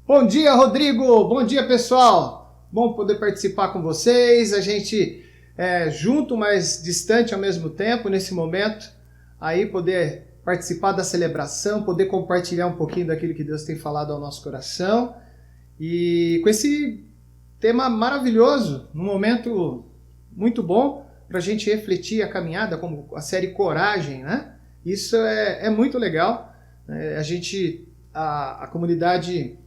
Bom dia, Rodrigo! Bom dia, pessoal! Bom poder participar com vocês, a gente junto, mas distante ao mesmo tempo, nesse momento, aí poder participar da celebração, poder compartilhar um pouquinho daquilo que Deus tem falado ao nosso coração, e com esse tema maravilhoso, num momento muito bom, para a gente refletir a caminhada, como a série Coragem, né? Isso é muito legal, a comunidade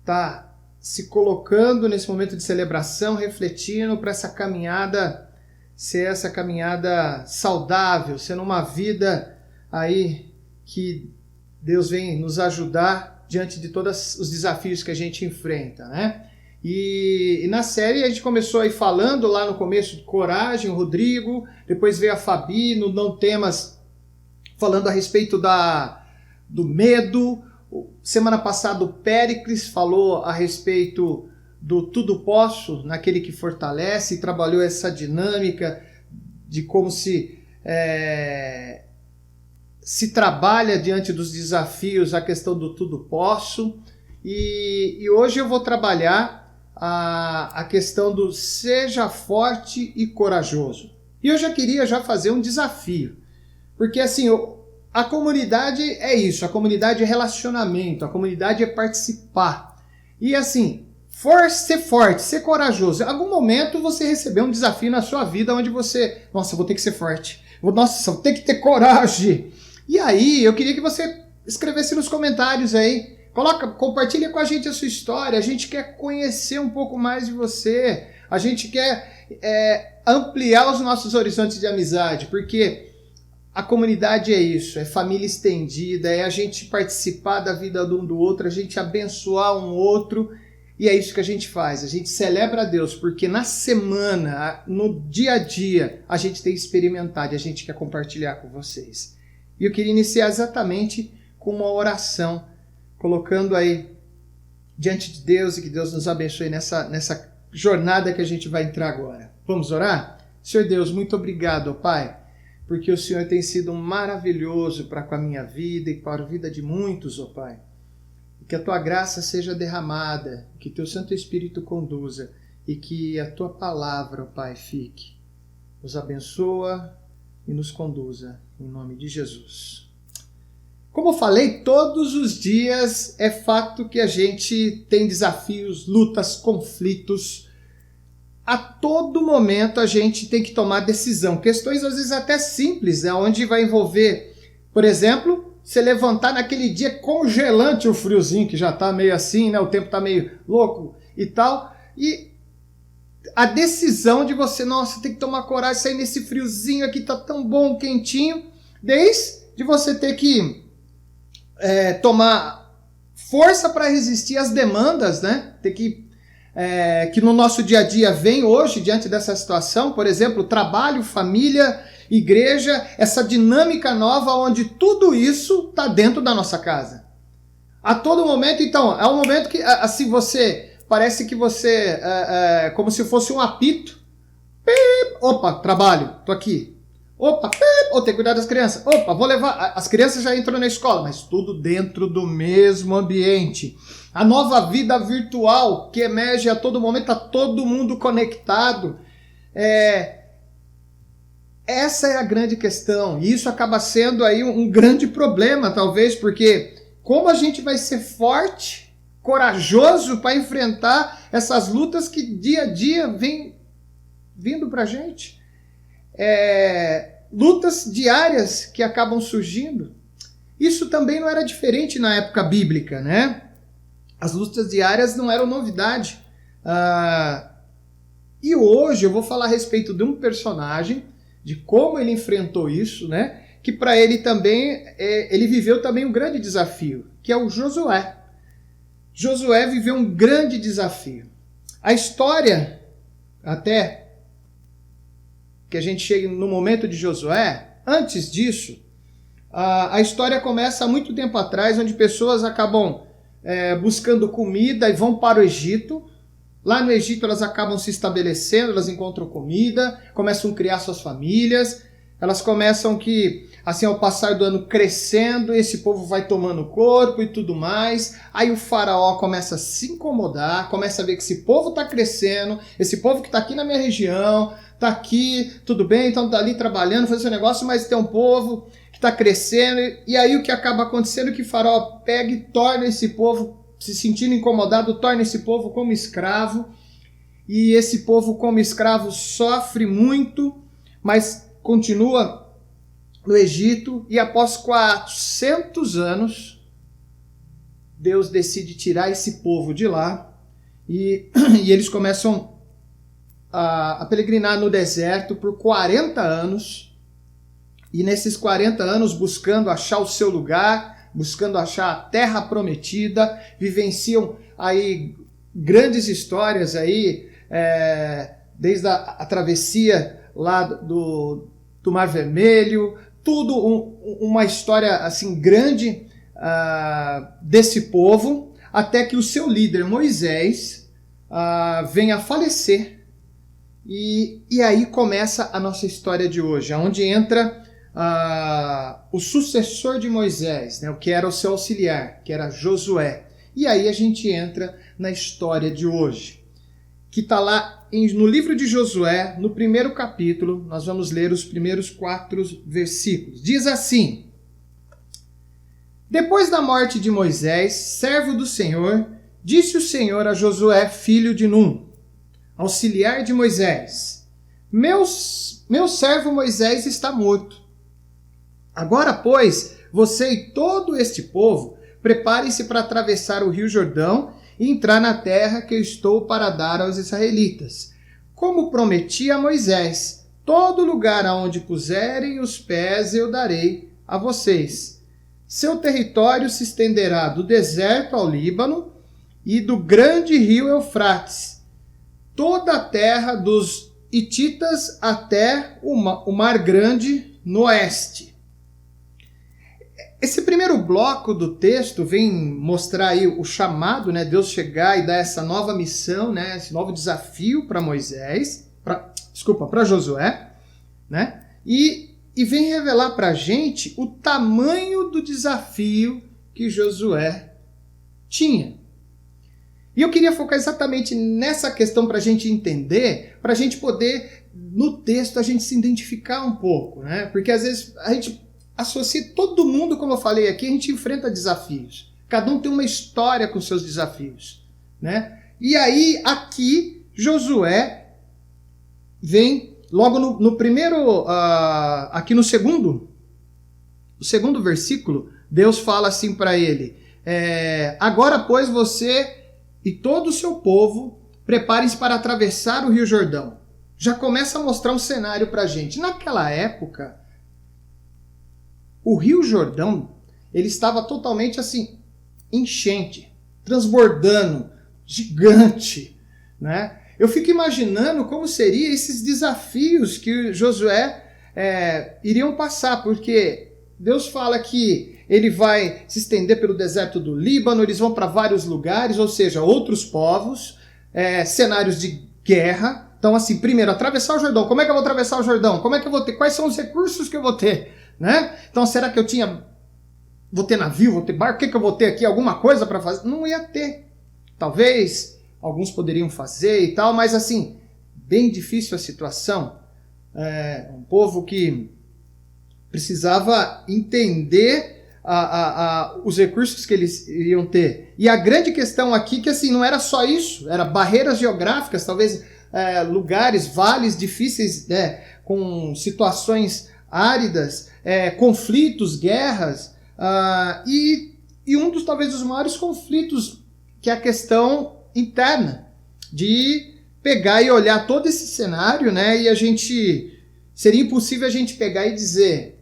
está se colocando nesse momento de celebração, refletindo para essa caminhada ser essa caminhada saudável, sendo uma vida aí que Deus vem nos ajudar diante de todos os desafios que a gente enfrenta, né? E na série a gente começou aí falando lá no começo de Coragem, o Rodrigo, depois veio a Fabi no Não Temas, falando a respeito do medo. Semana passada o Péricles falou a respeito do tudo posso naquele que fortalece, e trabalhou essa dinâmica de como se trabalha diante dos desafios a questão do tudo posso. E hoje eu vou trabalhar a questão do seja forte e corajoso. E eu já queria fazer um desafio, porque assim, a comunidade é isso, a comunidade é relacionamento, a comunidade é participar. E assim, ser forte, ser corajoso. Em algum momento você recebeu um desafio na sua vida onde você, nossa, vou ter que ser forte, vou ter que ter coragem. E aí, eu queria que você escrevesse nos comentários aí, compartilha com a gente a sua história, a gente quer conhecer um pouco mais de você, a gente quer ampliar os nossos horizontes de amizade, porque a comunidade é isso, é família estendida, é a gente participar da vida de um do outro, a gente abençoar um outro, e é isso que a gente faz, a gente celebra a Deus, porque na semana, no dia a dia, a gente tem experimentado e a gente quer compartilhar com vocês. E eu queria iniciar exatamente com uma oração, colocando aí diante de Deus e que Deus nos abençoe nessa jornada que a gente vai entrar agora. Vamos orar? Senhor Deus, muito obrigado, Pai, porque o Senhor tem sido maravilhoso para com a minha vida e para a vida de muitos, ó Pai. Que a Tua graça seja derramada, que Teu Santo Espírito conduza e que a Tua palavra, ó Pai, fique. Nos abençoa e nos conduza, em nome de Jesus. Como eu falei, todos os dias é fato que a gente tem desafios, lutas, conflitos. A todo momento a gente tem que tomar decisão. Questões às vezes até simples, né? Onde vai envolver, por exemplo, você levantar naquele dia congelante, o friozinho, que já está meio assim, né? O tempo está meio louco e tal. E a decisão de você, nossa, tem que tomar coragem, sair nesse friozinho aqui, tá tão bom, quentinho. Desde você ter que tomar força para resistir às demandas, né? Ter que no nosso dia a dia vem hoje, diante dessa situação, por exemplo, trabalho, família, igreja, essa dinâmica nova onde tudo isso está dentro da nossa casa. A todo momento, então, é um momento que assim parece que você, como se fosse um apito, opa, trabalho, tô aqui. Opa, tem que cuidar das crianças. Opa, vou levar. As crianças já entram na escola, mas tudo dentro do mesmo ambiente. A nova vida virtual que emerge a todo momento, está todo mundo conectado. Essa é a grande questão. E isso acaba sendo aí um grande problema, talvez, porque como a gente vai ser forte, corajoso para enfrentar essas lutas que dia a dia vem vindo para a gente? Lutas diárias que acabam surgindo. Isso também não era diferente na época bíblica, né? As lutas diárias não eram novidade. E hoje eu vou falar a respeito de um personagem, de como ele enfrentou isso, né? Que para ele também, ele viveu também um grande desafio, que é o Josué. Josué viveu um grande desafio. A história, até que a gente chegue no momento de Josué, antes disso, a história começa há muito tempo atrás, onde pessoas acabam buscando comida e vão para o Egito. Lá no Egito elas acabam se estabelecendo, elas encontram comida, começam a criar suas famílias, elas começam assim, ao passar do ano crescendo, esse povo vai tomando corpo e tudo mais. Aí o faraó começa a se incomodar, começa a ver que esse povo está crescendo, esse povo que está aqui na minha região, está aqui, tudo bem, então está ali trabalhando, fazendo seu negócio, mas tem um povo que está crescendo. E aí o que acaba acontecendo é que o faraó pega e torna esse povo, se sentindo incomodado, torna esse povo como escravo. E esse povo como escravo sofre muito, mas continua no Egito, e após 400 anos, Deus decide tirar esse povo de lá, e eles começam a peregrinar no deserto por 40 anos, e nesses 40 anos buscando achar o seu lugar, buscando achar a terra prometida, vivenciam aí grandes histórias aí, desde a travessia lá do Mar Vermelho, tudo uma história assim grande desse povo, até que o seu líder Moisés venha a falecer, e aí começa a nossa história de hoje, onde entra o sucessor de Moisés, né, o que era o seu auxiliar, que era Josué. E aí a gente entra na história de hoje, que está lá no livro de Josué, no primeiro capítulo. Nós vamos ler os primeiros 4 versículos. Diz assim: Depois da morte de Moisés, servo do Senhor, disse o Senhor a Josué, filho de Num, auxiliar de Moisés: Meu servo Moisés está morto. Agora, pois, você e todo este povo, preparem-se para atravessar o rio Jordão e entrar na terra que eu estou para dar aos israelitas. Como prometi a Moisés, todo lugar aonde puserem os pés eu darei a vocês. Seu território se estenderá do deserto ao Líbano e do grande rio Eufrates, toda a terra dos hititas até o Mar Grande no oeste. Esse primeiro bloco do texto vem mostrar aí o chamado, né, Deus chegar e dar essa nova missão, né, esse novo desafio para para Josué, né, e vem revelar para a gente o tamanho do desafio que Josué tinha. E eu queria focar exatamente nessa questão para a gente entender, para a gente poder, no texto, a gente se identificar um pouco, né, porque às vezes a gente associa todo mundo, como eu falei aqui, a gente enfrenta desafios. Cada um tem uma história com seus desafios, né? E aí, aqui, Josué vem logo no primeiro, aqui no segundo versículo, Deus fala assim para ele: agora, pois, você e todo o seu povo preparem-se para atravessar o Rio Jordão. Já começa a mostrar um cenário para a gente. Naquela época, o Rio Jordão, ele estava totalmente assim, enchente, transbordando, gigante, né? Eu fico imaginando como seriam esses desafios que Josué iriam passar, porque Deus fala que ele vai se estender pelo deserto do Líbano, eles vão para vários lugares, ou seja, outros povos, cenários de guerra. Então, assim, primeiro, atravessar o Jordão. Como é que eu vou atravessar o Jordão? Como é que eu vou ter? Quais são os recursos que eu vou ter? Né? Então, será que vou ter navio, vou ter barco? O que eu vou ter aqui? Alguma coisa para fazer? Não ia ter. Talvez alguns poderiam fazer e tal, mas assim, bem difícil a situação. Um povo que precisava entender os recursos que eles iriam ter. E a grande questão aqui que assim, não era só isso, era barreiras geográficas, talvez lugares, vales difíceis, com situações áridas, conflitos, guerras, e talvez dos maiores conflitos, que é a questão interna, de pegar e olhar todo esse cenário, né, e seria impossível a gente pegar e dizer: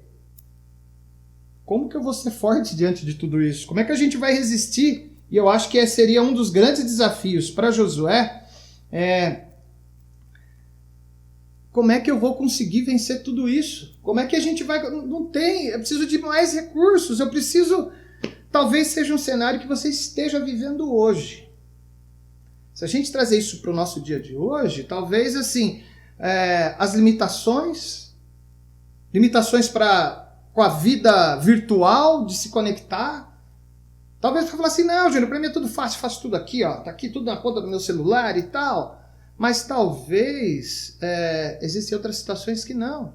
como que eu vou ser forte diante de tudo isso? Como é que a gente vai resistir? E eu acho que seria um dos grandes desafios para Josué, como é que eu vou conseguir vencer tudo isso? Como é que a gente vai... Não tem, eu preciso de mais recursos, eu preciso... Talvez seja um cenário que você esteja vivendo hoje. Se a gente trazer isso para o nosso dia de hoje, talvez, assim, as limitações para com a vida virtual, de se conectar. Talvez você fale assim, não, Júnior, para mim é tudo fácil, faço tudo aqui, ó, tá aqui tudo na ponta do meu celular e tal. Mas talvez existem outras situações que não.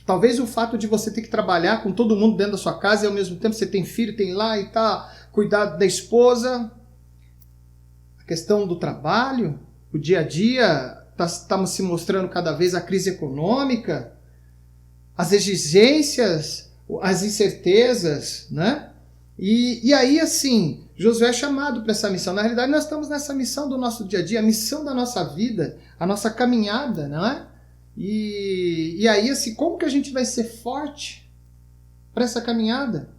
Talvez o fato de você ter que trabalhar com todo mundo dentro da sua casa e ao mesmo tempo você tem filho, tem lá e tal, cuidar da esposa, a questão do trabalho, o dia a dia está se mostrando cada vez a crise econômica, as exigências, as incertezas, né? E aí, assim, Josué é chamado para essa missão. Na realidade, nós estamos nessa missão do nosso dia a dia, a missão da nossa vida, a nossa caminhada, não é? E aí, assim, como que a gente vai ser forte para essa caminhada?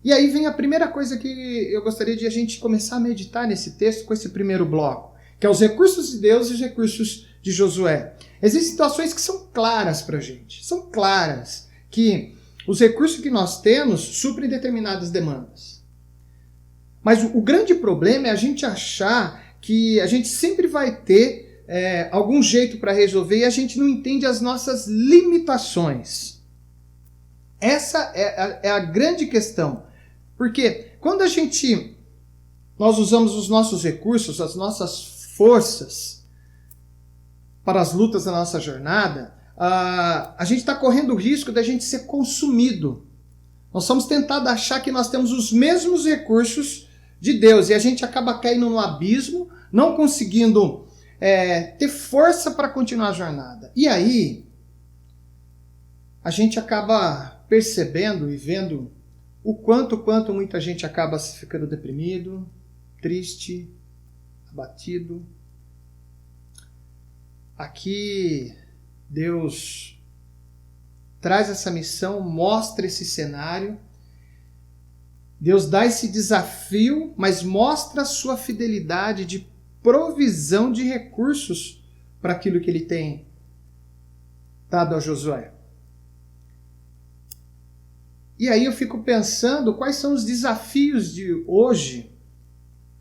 E aí vem a primeira coisa que eu gostaria de a gente começar a meditar nesse texto, com esse primeiro bloco, que é os recursos de Deus e os recursos de Josué. Existem situações que são claras para a gente, são claras, que os recursos que nós temos suprem determinadas demandas. Mas o grande problema é a gente achar que a gente sempre vai ter algum jeito para resolver e a gente não entende as nossas limitações. Essa é a grande questão. Porque quando nós usamos os nossos recursos, as nossas forças para as lutas da nossa jornada, a gente está correndo o risco da gente ser consumido. Nós somos tentados a achar que nós temos os mesmos recursos de Deus e a gente acaba caindo no abismo, não conseguindo ter força para continuar a jornada. E aí, a gente acaba percebendo e vendo o quanto muita gente acaba ficando deprimido, triste, abatido. Aqui Deus traz essa missão, mostra esse cenário. Deus dá esse desafio, mas mostra a sua fidelidade de provisão de recursos para aquilo que ele tem dado a Josué. E aí eu fico pensando quais são os desafios de hoje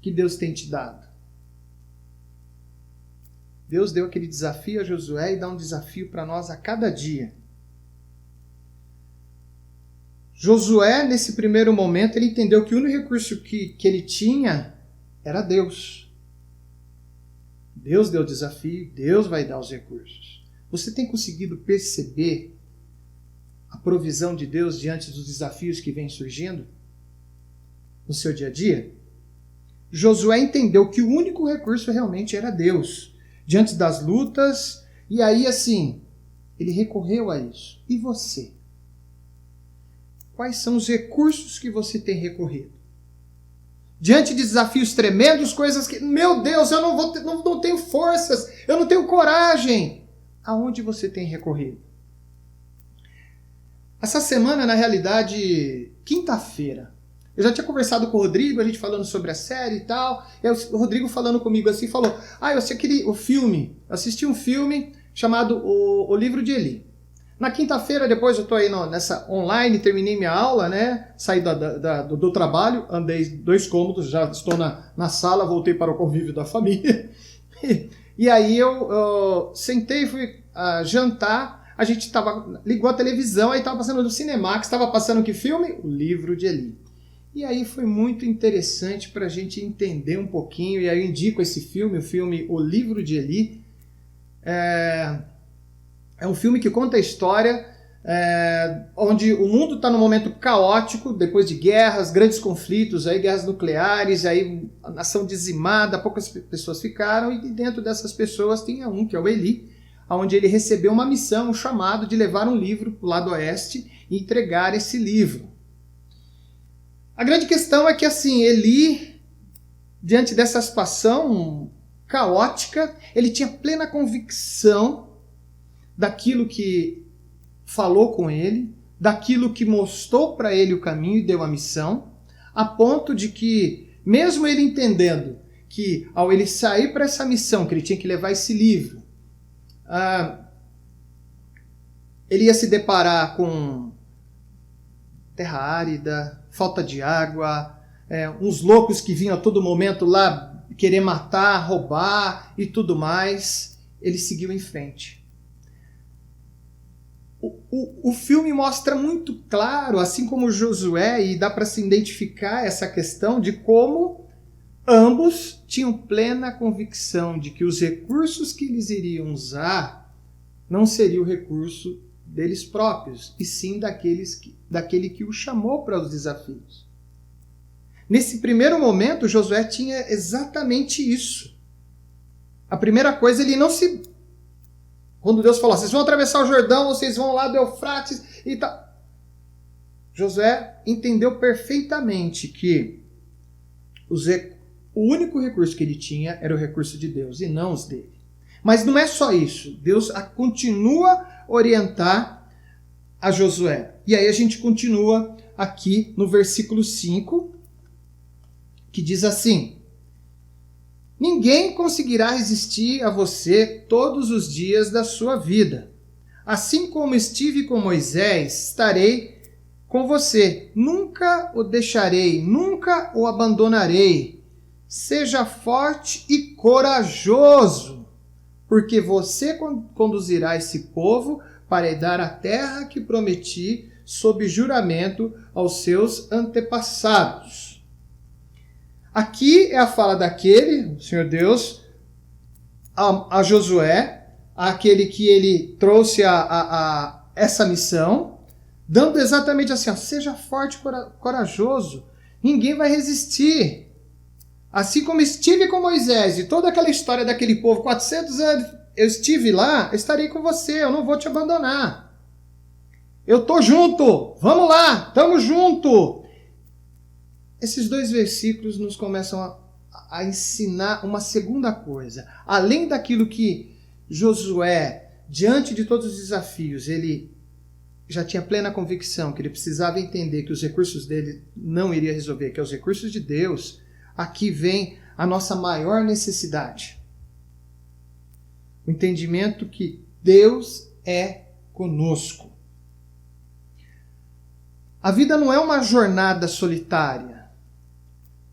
que Deus tem te dado. Deus deu aquele desafio a Josué e dá um desafio para nós a cada dia. Josué, nesse primeiro momento, ele entendeu que o único recurso que ele tinha era Deus. Deus deu o desafio, Deus vai dar os recursos. Você tem conseguido perceber a provisão de Deus diante dos desafios que vêm surgindo no seu dia a dia? Josué entendeu que o único recurso realmente era Deus, diante das lutas, e aí assim, ele recorreu a isso. E você? Quais são os recursos que você tem recorrido? Diante de desafios tremendos, coisas que, meu Deus, eu não tenho forças, eu não tenho coragem. Aonde você tem recorrido? Essa semana, na realidade, quinta-feira, eu já tinha conversado com o Rodrigo, a gente falando sobre a série e tal, e o Rodrigo falando comigo assim, falou, eu assisti um filme chamado O Livro de Eli. Na quinta-feira, depois eu estou aí nessa online, terminei minha aula, né? Saí do trabalho, andei 2 cômodos, já estou na sala, voltei para o convívio da família. E aí eu sentei, fui jantar, a gente ligou a televisão, aí estava passando no Cinemax, estava passando que filme? O Livro de Eli. E aí foi muito interessante para a gente entender um pouquinho, e aí eu indico esse filme, o filme O Livro de Eli. É um filme que conta a história onde o mundo está num momento caótico, depois de guerras, grandes conflitos, aí, guerras nucleares, aí a nação dizimada, poucas pessoas ficaram, e dentro dessas pessoas tinha um, que é o Eli, onde ele recebeu uma missão, um chamado de levar um livro para o lado oeste e entregar esse livro. A grande questão é que, assim, Eli, diante dessa situação caótica, ele tinha plena convicção daquilo que falou com ele, daquilo que mostrou para ele o caminho e deu a missão, a ponto de que, mesmo ele entendendo que, ao ele sair para essa missão, que ele tinha que levar esse livro, ele ia se deparar com terra árida, falta de água, uns loucos que vinham a todo momento lá querer matar, roubar e tudo mais. Ele seguiu em frente. o filme mostra muito claro, assim como Josué, e dá para se identificar essa questão de como ambos tinham plena convicção de que os recursos que eles iriam usar não seria o recurso deles próprios, e sim daquele que o chamou para os desafios. Nesse primeiro momento, Josué tinha exatamente isso. A primeira coisa, ele não se... Quando Deus falou, vocês vão atravessar o Jordão, vocês vão lá do Eufrates e tal. Josué entendeu perfeitamente que o único recurso que ele tinha era o recurso de Deus e não os dele. Mas não é só isso. Deus continua a orientar a Josué. E aí a gente continua aqui no versículo 5, que diz assim: ninguém conseguirá resistir a você todos os dias da sua vida. Assim como estive com Moisés, estarei com você. Nunca o deixarei, nunca o abandonarei. Seja forte e corajoso, porque você conduzirá esse povo para dar a terra que prometi sob juramento aos seus antepassados. Aqui é a fala daquele, o Senhor Deus, a Josué, aquele que ele trouxe essa missão, dando exatamente assim, ó, seja forte e corajoso, ninguém vai resistir. Assim como estive com Moisés e toda aquela história daquele povo, 400 anos, eu estive lá, eu estarei com você, eu não vou te abandonar. Eu estou junto, vamos lá, estamos junto. Esses dois versículos nos começam a ensinar uma segunda coisa. Além daquilo que Josué, diante de todos os desafios, ele já tinha plena convicção que ele precisava entender que os recursos dele não iriam resolver, que é os recursos de Deus. Aqui vem a nossa maior necessidade. O entendimento que Deus é conosco. A vida não é uma jornada solitária.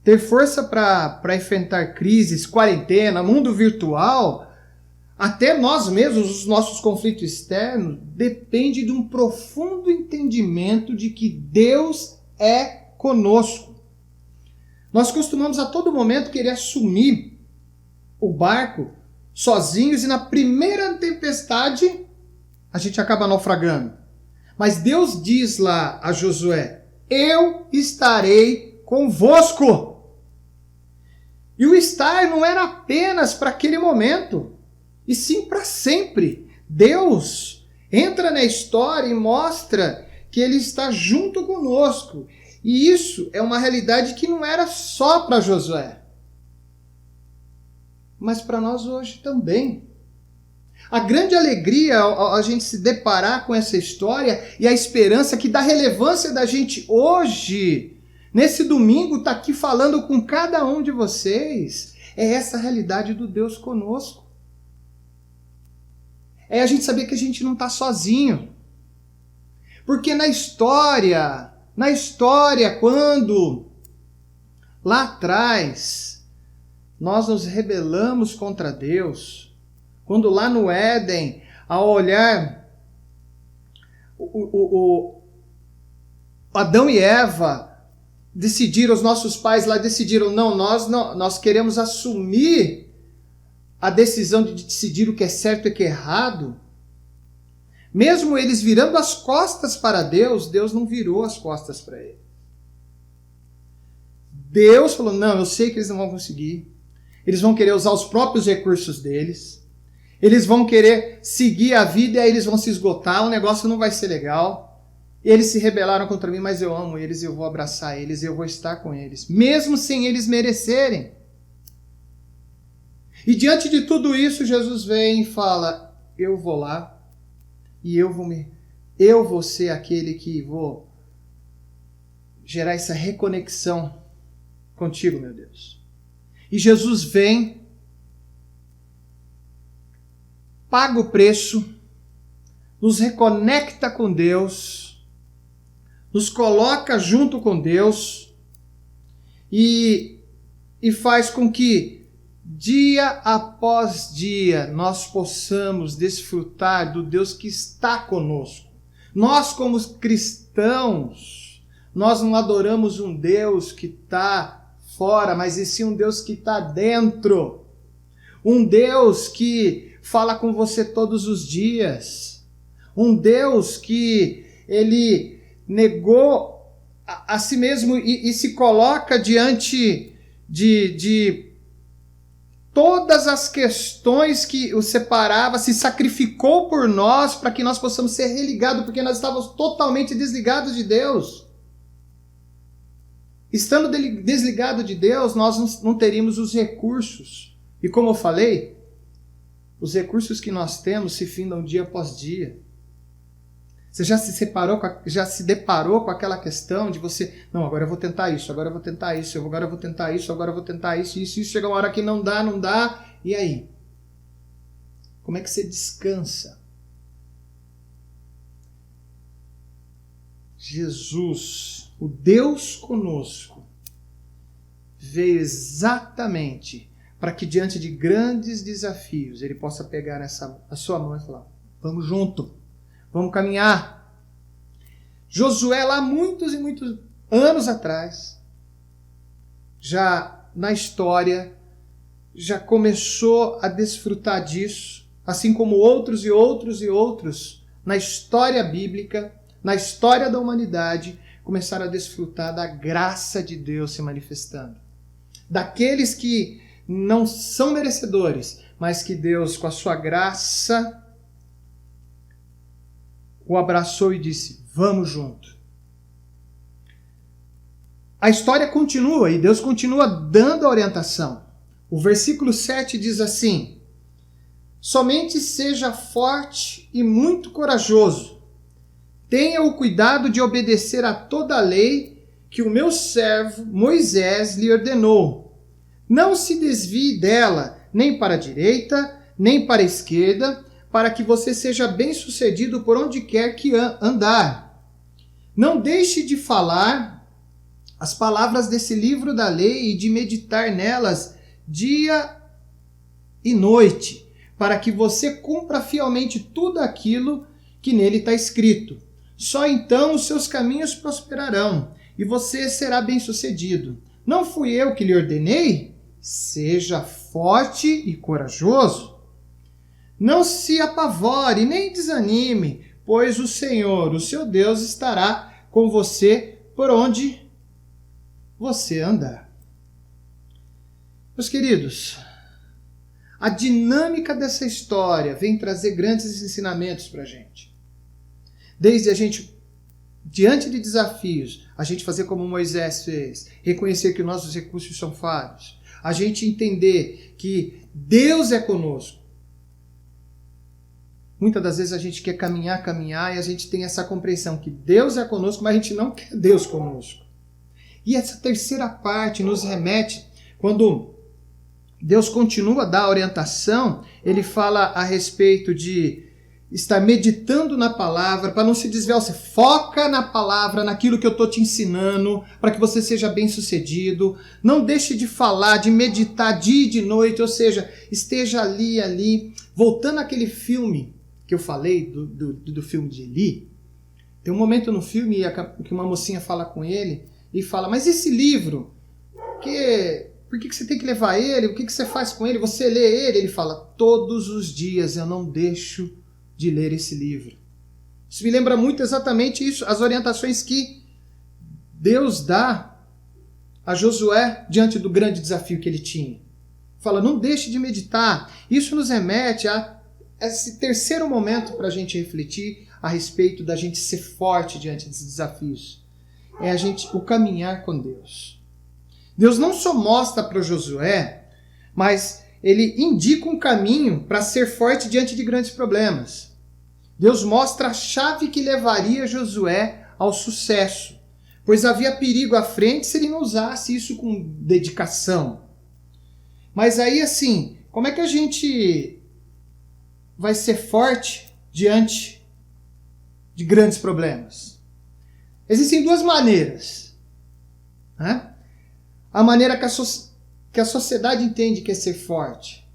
Ter força para enfrentar crises, quarentena, mundo virtual, até nós mesmos, os nossos conflitos externos, depende de um profundo entendimento de que Deus é conosco. Nós costumamos a todo momento querer assumir o barco sozinhos e na primeira tempestade a gente acaba naufragando. Mas Deus diz lá a Josué, eu estarei convosco. E o estar não era apenas para aquele momento, e sim para sempre. Deus entra na história e mostra que Ele está junto conosco. E isso é uma realidade que não era só para Josué, mas para nós hoje também. A grande alegria a gente se deparar com essa história e a esperança que dá relevância da gente hoje, nesse domingo, está aqui falando com cada um de vocês, é essa realidade do Deus conosco. É a gente saber que a gente não está sozinho. Porque na história, quando lá atrás nós nos rebelamos contra Deus, quando lá no Éden, ao olhar Adão e Eva decidiram, os nossos pais lá decidiram, nós queremos assumir a decisão de decidir o que é certo e o que é errado. Mesmo eles virando as costas para Deus, Deus não virou as costas para ele. Deus falou, não, eu sei que eles não vão conseguir. Eles vão querer usar os próprios recursos deles. Eles vão querer seguir a vida e aí eles vão se esgotar, o negócio não vai ser legal. Eles se rebelaram contra mim, mas eu amo eles, eu vou abraçar eles, eu vou estar com eles. Mesmo sem eles merecerem. E diante de tudo isso, Jesus vem e fala, eu vou lá. E eu vou ser aquele que vou gerar essa reconexão contigo, meu Deus. E Jesus vem, paga o preço, nos reconecta com Deus, nos coloca junto com Deus e faz com que dia após dia nós possamos desfrutar do Deus que está conosco. Nós, como cristãos, nós não adoramos um Deus que está fora, mas e sim um Deus que está dentro. Um Deus que fala com você todos os dias. Um Deus que ele negou a si mesmo e se coloca diante de todas as questões que o separava, se sacrificou por nós para que nós possamos ser religados, porque nós estávamos totalmente desligados de Deus. Estando desligado de Deus, nós não teríamos os recursos. E como eu falei, os recursos que nós temos se findam dia após dia. Você já se deparou com aquela questão de você, não, agora eu vou tentar isso, agora eu vou tentar isso, agora eu vou tentar isso, agora eu vou tentar isso, isso, chega uma hora que não dá, e aí? Como é que você descansa? Jesus, o Deus conosco, veio exatamente para que diante de grandes desafios ele possa pegar a sua mão e falar, vamos junto. Vamos caminhar. Josué, lá muitos e muitos anos atrás, já na história, já começou a desfrutar disso, assim como outros e outros e outros, na história bíblica, na história da humanidade, começaram a desfrutar da graça de Deus se manifestando. Daqueles que não são merecedores, mas que Deus, com a sua graça, o abraçou e disse, vamos junto. A história continua e Deus continua dando a orientação. O versículo 7 diz assim, somente seja forte e muito corajoso. Tenha o cuidado de obedecer a toda a lei que o meu servo Moisés lhe ordenou. Não se desvie dela, nem para a direita, nem para a esquerda, para que você seja bem-sucedido por onde quer que andar. Não deixe de falar as palavras desse livro da lei e de meditar nelas dia e noite, para que você cumpra fielmente tudo aquilo que nele está escrito. Só então os seus caminhos prosperarão e você será bem-sucedido. Não fui eu que lhe ordenei? Seja forte e corajoso. Não se apavore, nem desanime, pois o Senhor, o seu Deus, estará com você por onde você andar. Meus queridos, a dinâmica dessa história vem trazer grandes ensinamentos para a gente. Desde a gente, diante de desafios, a gente fazer como Moisés fez, reconhecer que nossos recursos são falhos, a gente entender que Deus é conosco. Muitas das vezes a gente quer caminhar e a gente tem essa compreensão que Deus é conosco, mas a gente não quer Deus conosco. E essa terceira parte nos remete, quando Deus continua a dar a orientação, ele fala a respeito de estar meditando na palavra, para não se desviar, você foca na palavra, naquilo que eu estou te ensinando, para que você seja bem-sucedido. Não deixe de falar, de meditar dia e de noite, ou seja, esteja ali. Voltando àquele filme que eu falei, do filme de Eli, tem um momento no filme que uma mocinha fala com ele e fala, mas esse livro, por que você tem que levar ele? O que você faz com ele? Você lê ele? Ele fala, todos os dias eu não deixo de ler esse livro. Isso me lembra muito exatamente isso, as orientações que Deus dá a Josué diante do grande desafio que ele tinha. Fala, não deixe de meditar. Isso nos remete a esse terceiro momento para a gente refletir a respeito da gente ser forte diante desses desafios. É o caminhar com Deus. Deus não só mostra para Josué, mas ele indica um caminho para ser forte diante de grandes problemas. Deus mostra a chave que levaria Josué ao sucesso, pois havia perigo à frente se ele não usasse isso com dedicação. Mas aí, assim, como é que a gente vai ser forte diante de grandes problemas? Existem duas maneiras, né? A maneira que a sociedade entende que é ser forte.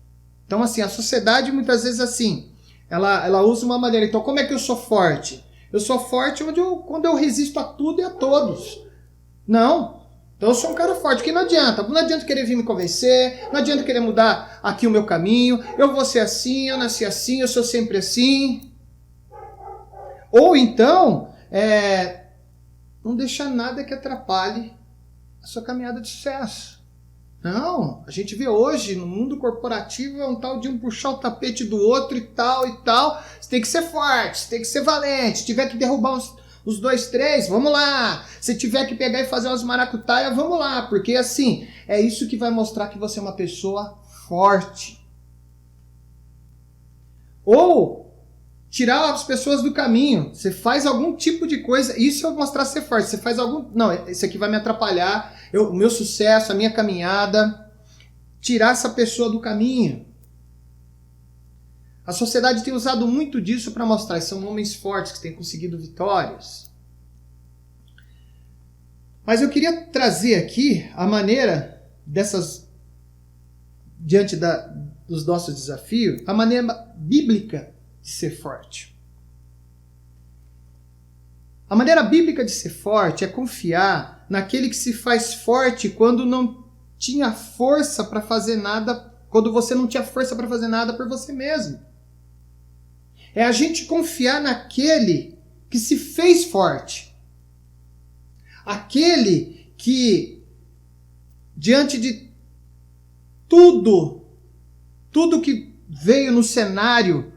Então, assim, a sociedade muitas vezes assim, ela usa uma maneira. Então, como é que eu sou forte? Eu sou forte quando eu resisto a tudo e a todos. Não. Então eu sou um cara forte, que não adianta. Não adianta querer vir me convencer, não adianta querer mudar aqui o meu caminho. Eu vou ser assim, eu nasci assim, eu sou sempre assim. Ou então, não deixar nada que atrapalhe a sua caminhada de sucesso. Não, a gente vê hoje no mundo corporativo um tal de um puxar o tapete do outro e tal e tal. Você tem que ser forte, você tem que ser valente. Se tiver que derrubar os 2, 3, vamos lá. Se tiver que pegar e fazer umas maracutaias, vamos lá. Porque assim, é isso que vai mostrar que você é uma pessoa forte. Ou tirar as pessoas do caminho. Você faz algum tipo de coisa, isso é mostrar ser forte. Você faz algum... Não, isso aqui vai me atrapalhar, o meu sucesso, a minha caminhada. Tirar essa pessoa do caminho. A sociedade tem usado muito disso para mostrar que são homens fortes que têm conseguido vitórias. Mas eu queria trazer aqui a maneira diante dos nossos desafios, a maneira bíblica de ser forte. A maneira bíblica de ser forte é confiar naquele que se faz forte quando não tinha força para fazer nada, quando você não tinha força para fazer nada por você mesmo. É a gente confiar naquele que se fez forte. Aquele que, diante de tudo que veio no cenário,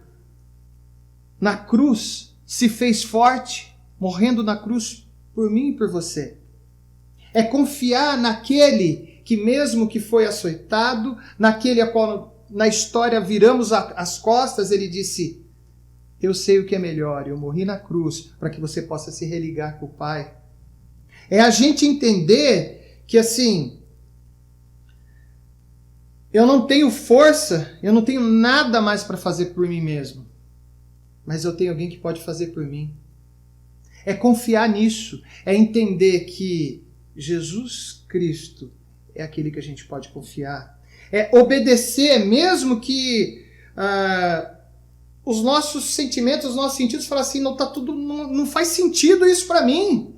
na cruz, se fez forte, morrendo na cruz por mim e por você. É confiar naquele que, mesmo que foi açoitado, naquele a qual na história viramos as costas, ele disse: eu sei o que é melhor, eu morri na cruz para que você possa se religar com o Pai. É a gente entender que assim, eu não tenho força, eu não tenho nada mais para fazer por mim mesmo. Mas eu tenho alguém que pode fazer por mim. É confiar nisso. É entender que Jesus Cristo é aquele que a gente pode confiar. É obedecer, mesmo que os nossos sentimentos, os nossos sentidos falam assim, não faz sentido isso para mim.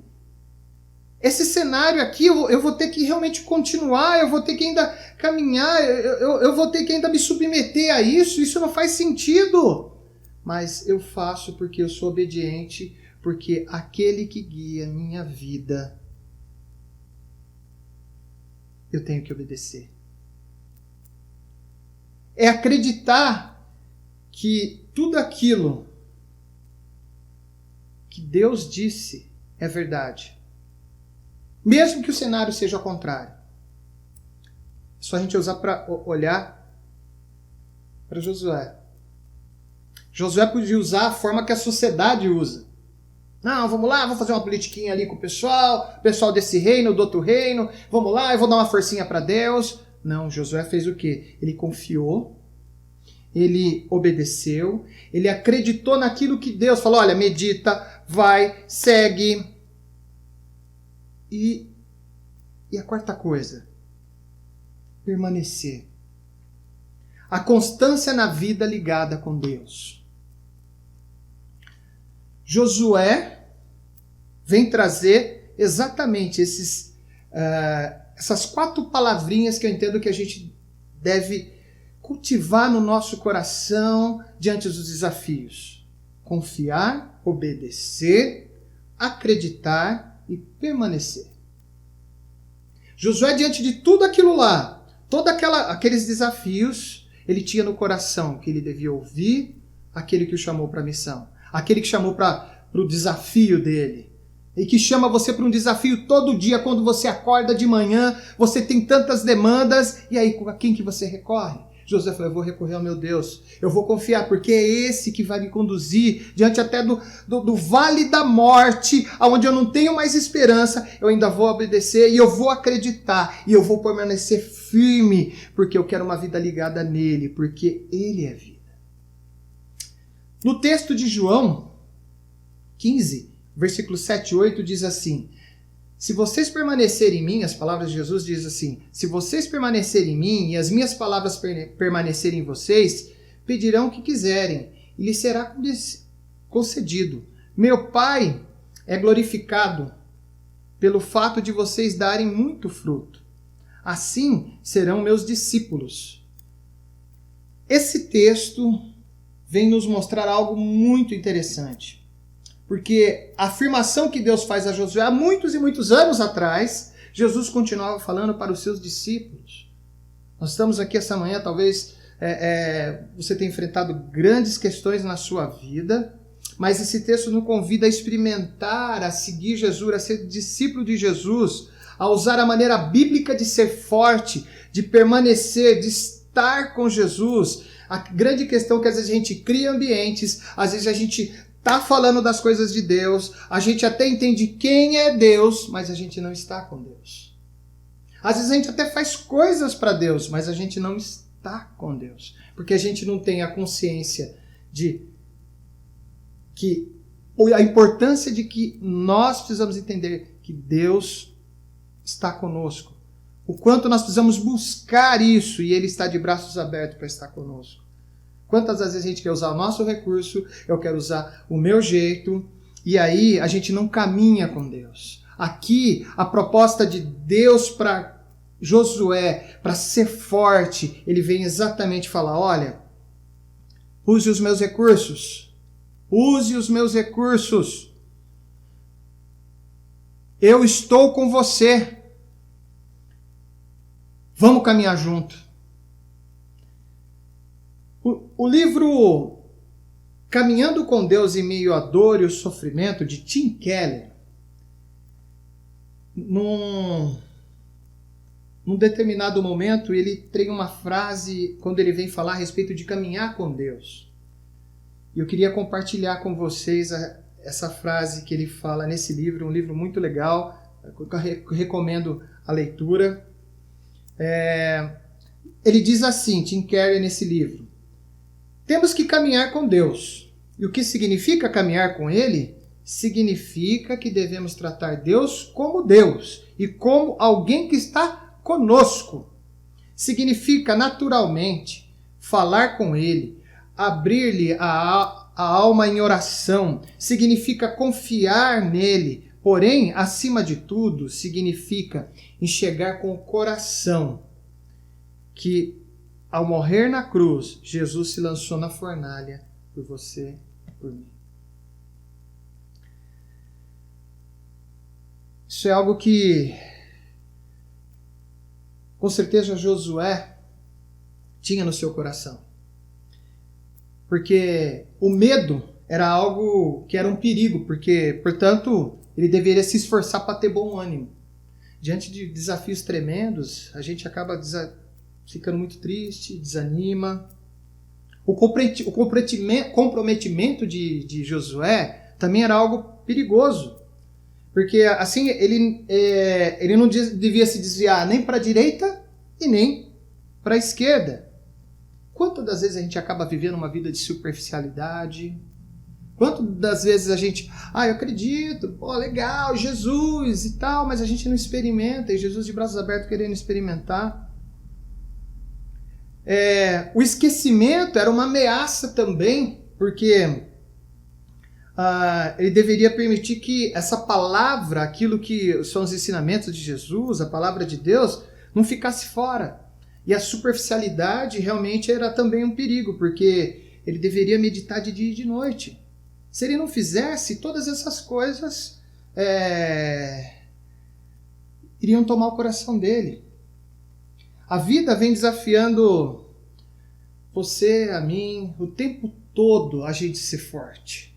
Esse cenário aqui, eu vou ter que realmente continuar, eu vou ter que ainda caminhar, eu vou ter que ainda me submeter a isso não faz sentido. Mas eu faço porque eu sou obediente, porque aquele que guia minha vida, eu tenho que obedecer. É acreditar que tudo aquilo que Deus disse é verdade. Mesmo que o cenário seja ao contrário. É só a gente usar para olhar para Josué. Josué podia usar a forma que a sociedade usa. Não, vamos lá, vou fazer uma politiquinha ali com o pessoal desse reino, do outro reino, vamos lá, eu vou dar uma forcinha para Deus. Não, Josué fez o quê? Ele confiou, ele obedeceu, ele acreditou naquilo que Deus falou, olha, medita, vai, segue. E a quarta coisa, permanecer. A constância na vida ligada com Deus. Josué vem trazer exatamente essas 4 palavrinhas que eu entendo que a gente deve cultivar no nosso coração diante dos desafios. Confiar, obedecer, acreditar e permanecer. Josué, diante de tudo aquilo lá, aqueles desafios, ele tinha no coração que ele devia ouvir aquele que o chamou para a missão. Aquele que chamou para o desafio dele. E que chama você para um desafio todo dia, quando você acorda de manhã, você tem tantas demandas, e aí a quem que você recorre? Josué falou, eu vou recorrer ao meu Deus, eu vou confiar, porque é esse que vai me conduzir, diante até do vale da morte, onde eu não tenho mais esperança, eu ainda vou obedecer, e eu vou acreditar, e eu vou permanecer firme, porque eu quero uma vida ligada nele, porque ele é vida. No texto de João 15, versículos 7 e 8, diz assim: se vocês permanecerem em mim, as palavras de Jesus dizem assim, se vocês permanecerem em mim e as minhas palavras permanecerem em vocês, pedirão o que quiserem e lhes será concedido. Meu Pai é glorificado pelo fato de vocês darem muito fruto. Assim serão meus discípulos. Esse texto vem nos mostrar algo muito interessante. Porque a afirmação que Deus faz a Josué há muitos e muitos anos atrás, Jesus continuava falando para os seus discípulos. Nós estamos aqui essa manhã, talvez você tenha enfrentado grandes questões na sua vida, mas esse texto nos convida a experimentar, a seguir Jesus, a ser discípulo de Jesus, a usar a maneira bíblica de ser forte, de permanecer, de estar com Jesus. A grande questão é que às vezes a gente cria ambientes, às vezes a gente está falando das coisas de Deus, a gente até entende quem é Deus, mas a gente não está com Deus. Às vezes a gente até faz coisas para Deus, mas a gente não está com Deus, porque a gente não tem a consciência de que a importância de que nós precisamos entender que Deus está conosco. O quanto nós precisamos buscar isso e Ele está de braços abertos para estar conosco. Quantas vezes a gente quer usar o nosso recurso, eu quero usar o meu jeito, e aí a gente não caminha com Deus. Aqui, a proposta de Deus para Josué, para ser forte, ele vem exatamente falar, olha, use os meus recursos. Use os meus recursos. Eu estou com você. Vamos caminhar junto. O livro Caminhando com Deus em Meio à Dor e o Sofrimento, de Tim Keller, num determinado momento, ele tem uma frase, quando ele vem falar a respeito de caminhar com Deus. E eu queria compartilhar com vocês essa frase que ele fala nesse livro, um livro muito legal, eu recomendo a leitura. Ele diz assim, Tim Keller, nesse livro: temos que caminhar com Deus. E o que significa caminhar com Ele? Significa que devemos tratar Deus como Deus e como alguém que está conosco. Significa, naturalmente, falar com Ele, abrir-lhe a alma em oração. Significa confiar nele. Porém, acima de tudo, significa enxergar com o coração que, ao morrer na cruz, Jesus se lançou na fornalha por você e por mim. Isso é algo que, com certeza, Josué tinha no seu coração. Porque o medo era algo que era um perigo, porque, portanto, ele deveria se esforçar para ter bom ânimo. Diante de desafios tremendos, a gente acaba ficando muito triste, desanima. O comprometimento de Josué também era algo perigoso. Porque assim ele não devia se desviar nem para a direita e nem para a esquerda. Quantas das vezes a gente acaba vivendo uma vida de superficialidade? Quantas das vezes a gente, eu acredito, legal, Jesus e tal, mas a gente não experimenta, e Jesus de braços abertos querendo experimentar. O esquecimento era uma ameaça também, porque ele deveria permitir que essa palavra, aquilo que são os ensinamentos de Jesus, a palavra de Deus, não ficasse fora. E a superficialidade realmente era também um perigo, porque ele deveria meditar de dia e de noite. Se ele não fizesse, todas essas coisas iriam tomar o coração dele. A vida vem desafiando você, a mim, o tempo todo a gente ser forte.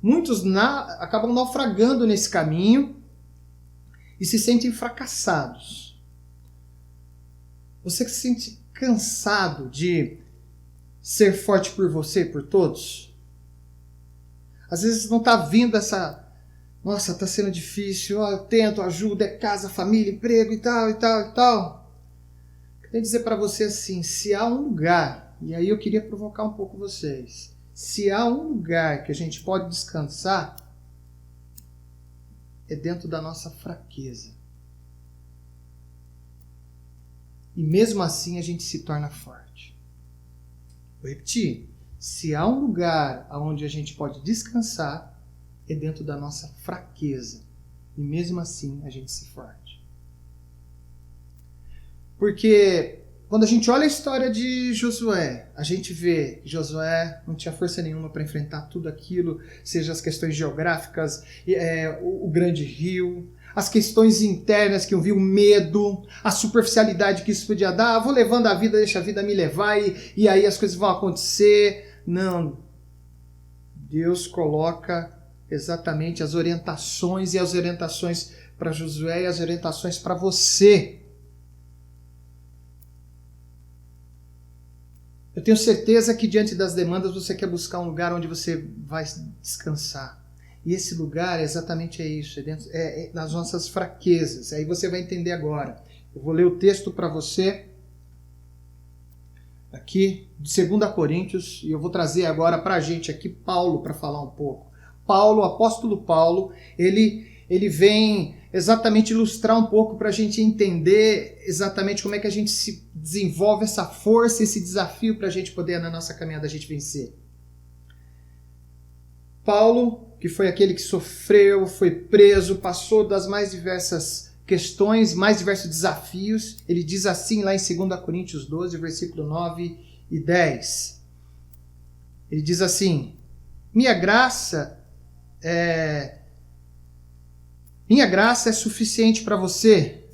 Muitos acabam naufragando nesse caminho e se sentem fracassados. Você se sente cansado de ser forte por você e por todos? Às vezes não está vindo nossa, está sendo difícil, eu tento, ajuda, casa, família, emprego e tal, e tal, e tal. Queria dizer para você assim, se há um lugar, e aí eu queria provocar um pouco vocês, se há um lugar que a gente pode descansar, é dentro da nossa fraqueza. E mesmo assim a gente se torna forte. Vou repetir. Se há um lugar onde a gente pode descansar, é dentro da nossa fraqueza. E mesmo assim a gente se forte. Porque quando a gente olha a história de Josué, a gente vê que Josué não tinha força nenhuma para enfrentar tudo aquilo, seja as questões geográficas, o grande rio, as questões internas que eu vi, o medo, a superficialidade que isso podia dar. Vou levando a vida, deixa a vida me levar e aí as coisas vão acontecer. Não. Deus coloca exatamente as orientações, e as orientações para Josué e as orientações para você. Eu tenho certeza que diante das demandas você quer buscar um lugar onde você vai descansar. E esse lugar exatamente isso, é nas nossas fraquezas. Aí você vai entender agora. Eu vou ler o texto para você aqui de 2 Coríntios, e eu vou trazer agora para a gente aqui Paulo para falar um pouco. Paulo, o apóstolo Paulo, ele vem exatamente ilustrar um pouco para a gente entender exatamente como é que a gente se desenvolve essa força, esse desafio para a gente poder, na nossa caminhada, a gente vencer. Paulo, que foi aquele que sofreu, foi preso, passou das mais diversas questões, mais diversos desafios. Ele diz assim lá em 2 Coríntios 12, versículo 9 e 10. Ele diz assim: Minha graça é suficiente para você,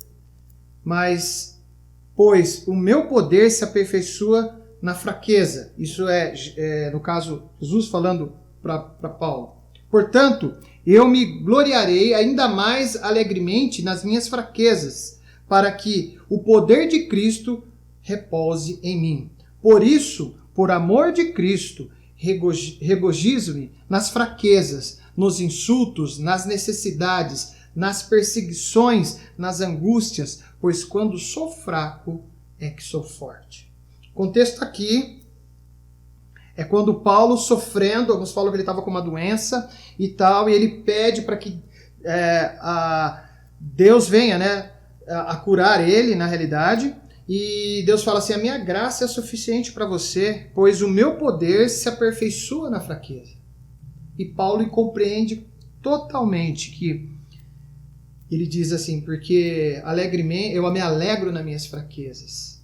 pois o meu poder se aperfeiçoa na fraqueza. Isso no caso, Jesus falando para Paulo. Portanto, eu me gloriarei ainda mais alegremente nas minhas fraquezas, para que o poder de Cristo repouse em mim. Por isso, por amor de Cristo, regozijo-me nas fraquezas, nos insultos, nas necessidades, nas perseguições, nas angústias, pois quando sou fraco é que sou forte. O contexto aqui é quando Paulo sofrendo, alguns falam que ele estava com uma doença e tal, e ele pede para que Deus venha a curar ele, na realidade, e Deus fala assim: a minha graça é suficiente para você, pois o meu poder se aperfeiçoa na fraqueza. E Paulo compreende totalmente que ele diz assim: porque alegremente eu me alegro nas minhas fraquezas.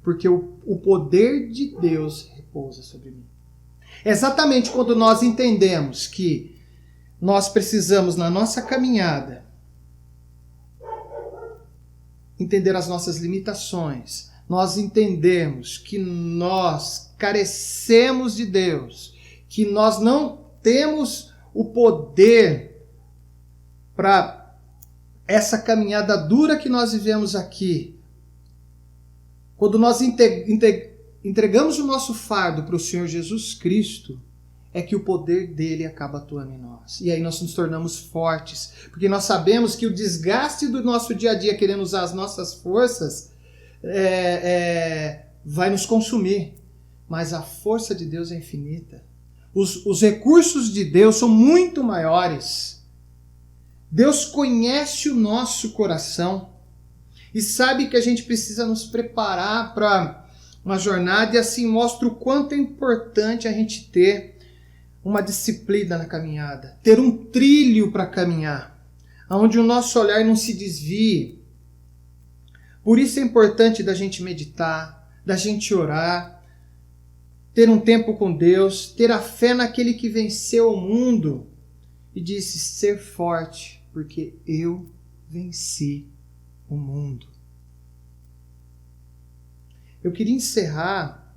Porque o poder de Deus repousa sobre mim. Exatamente quando nós entendemos que nós precisamos, na nossa caminhada, entender as nossas limitações, nós entendemos que nós carecemos de Deus, que nós não temos o poder para essa caminhada dura que nós vivemos aqui. Quando nós entregamos o nosso fardo para o Senhor Jesus Cristo, é que o poder dele acaba atuando em nós. E aí nós nos tornamos fortes, porque nós sabemos que o desgaste do nosso dia a dia, querendo usar as nossas forças, vai nos consumir. Mas a força de Deus é infinita. Os recursos de Deus são muito maiores. Deus conhece o nosso coração e sabe que a gente precisa nos preparar para uma jornada, e assim mostra o quanto é importante a gente ter uma disciplina na caminhada, ter um trilho para caminhar, onde o nosso olhar não se desvie. Por isso é importante da gente meditar, da gente orar, ter um tempo com Deus, ter a fé naquele que venceu o mundo e disse: ser forte, porque eu venci o mundo. Eu queria encerrar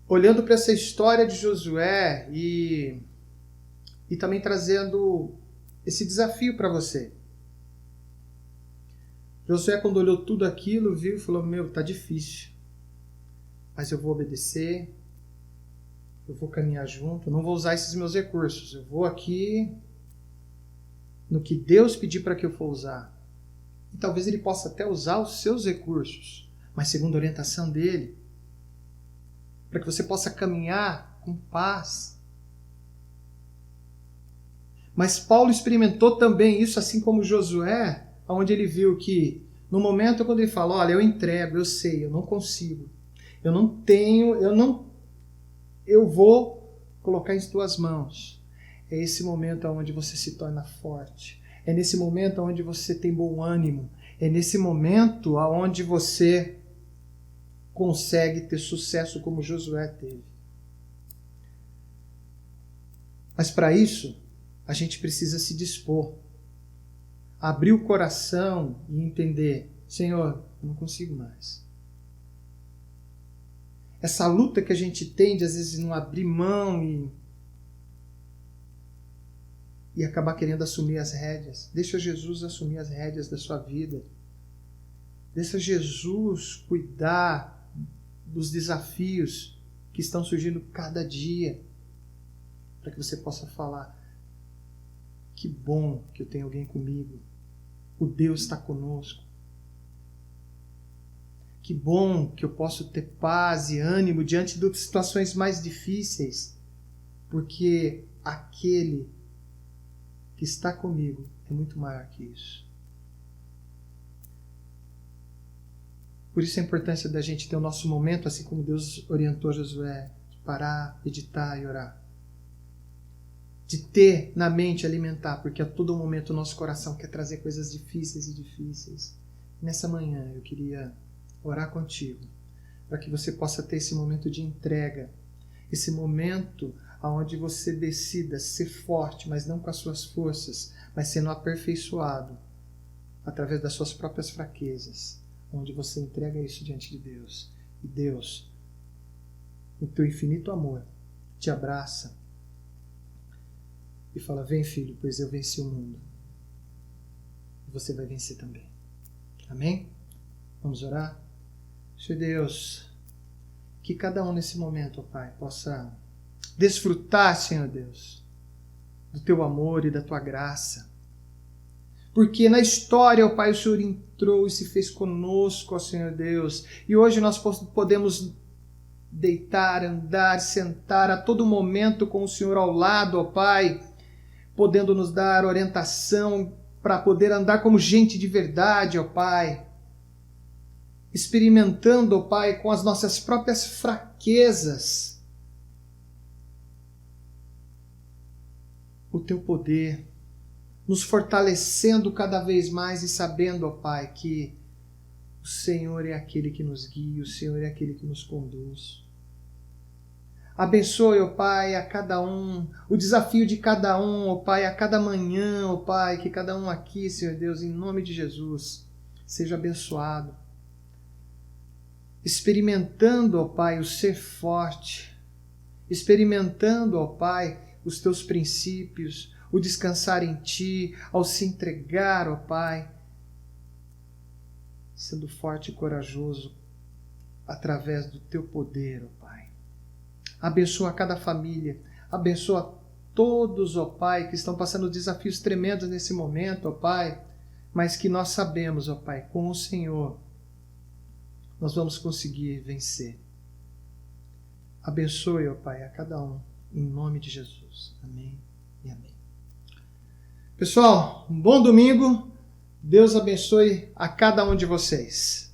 olhando para essa história de Josué e também trazendo esse desafio para você. Josué, quando olhou tudo aquilo, viu e falou: tá difícil, mas eu vou obedecer, eu vou caminhar junto, eu não vou usar esses meus recursos, eu vou aqui no que Deus pedir para que eu for usar. E talvez ele possa até usar os seus recursos, mas segundo a orientação dele, para que você possa caminhar com paz. Mas Paulo experimentou também isso, assim como Josué, onde ele viu que No momento quando ele fala, olha, eu entrego, eu sei, eu não consigo. Eu vou colocar em tuas mãos. É esse momento onde você se torna forte. É nesse momento onde você tem bom ânimo. É nesse momento onde você consegue ter sucesso como Josué teve. Mas para isso, a gente precisa se dispor. Abrir o coração e entender, Senhor, eu não consigo mais. Essa luta que a gente tem de às vezes não abrir mão e acabar querendo assumir as rédeas. Deixa Jesus assumir as rédeas da sua vida. Deixa Jesus cuidar dos desafios que estão surgindo cada dia, para que você possa falar, que bom que eu tenho alguém comigo. O Deus está conosco. Que bom que eu posso ter paz e ânimo diante das situações mais difíceis, porque aquele que está comigo é muito maior que isso. Por isso a importância da gente ter o nosso momento, assim como Deus orientou Josué, de parar, meditar e orar. De ter na mente, alimentar, porque a todo momento o nosso coração quer trazer coisas difíceis. Nessa manhã eu queria orar contigo, para que você possa ter esse momento de entrega, esse momento onde você decida ser forte, mas não com as suas forças, mas sendo aperfeiçoado através das suas próprias fraquezas, onde você entrega isso diante de Deus. E Deus, no teu infinito amor, te abraça e fala, vem filho, pois eu venci o mundo. E você vai vencer também. Amém? Vamos orar? Senhor Deus, que cada um nesse momento, ó Pai, possa desfrutar, Senhor Deus, do teu amor e da tua graça. Porque na história, ó Pai, o Senhor entrou e se fez conosco, ó Senhor Deus. E hoje nós podemos deitar, andar, sentar a todo momento com o Senhor ao lado, ó Pai, podendo nos dar orientação para poder andar como gente de verdade, ó Pai. Experimentando, ó Pai, com as nossas próprias fraquezas, o teu poder, nos fortalecendo cada vez mais e sabendo, ó Pai, que o Senhor é aquele que nos guia, o Senhor é aquele que nos conduz. Abençoe, ó Pai, a cada um, o desafio de cada um, ó Pai, a cada manhã, ó Pai, que cada um aqui, Senhor Deus, em nome de Jesus, seja abençoado. Experimentando, ó Pai, o ser forte, experimentando, ó Pai, os teus princípios, o descansar em Ti, ao se entregar, ó Pai, sendo forte e corajoso através do Teu poder, ó Pai. Abençoa cada família, abençoa todos, ó Pai, que estão passando desafios tremendos nesse momento, ó Pai, mas que nós sabemos, ó Pai, com o Senhor, nós vamos conseguir vencer. Abençoe, ó Pai, a cada um, em nome de Jesus. Amém e amém. Pessoal, um bom domingo. Deus abençoe a cada um de vocês.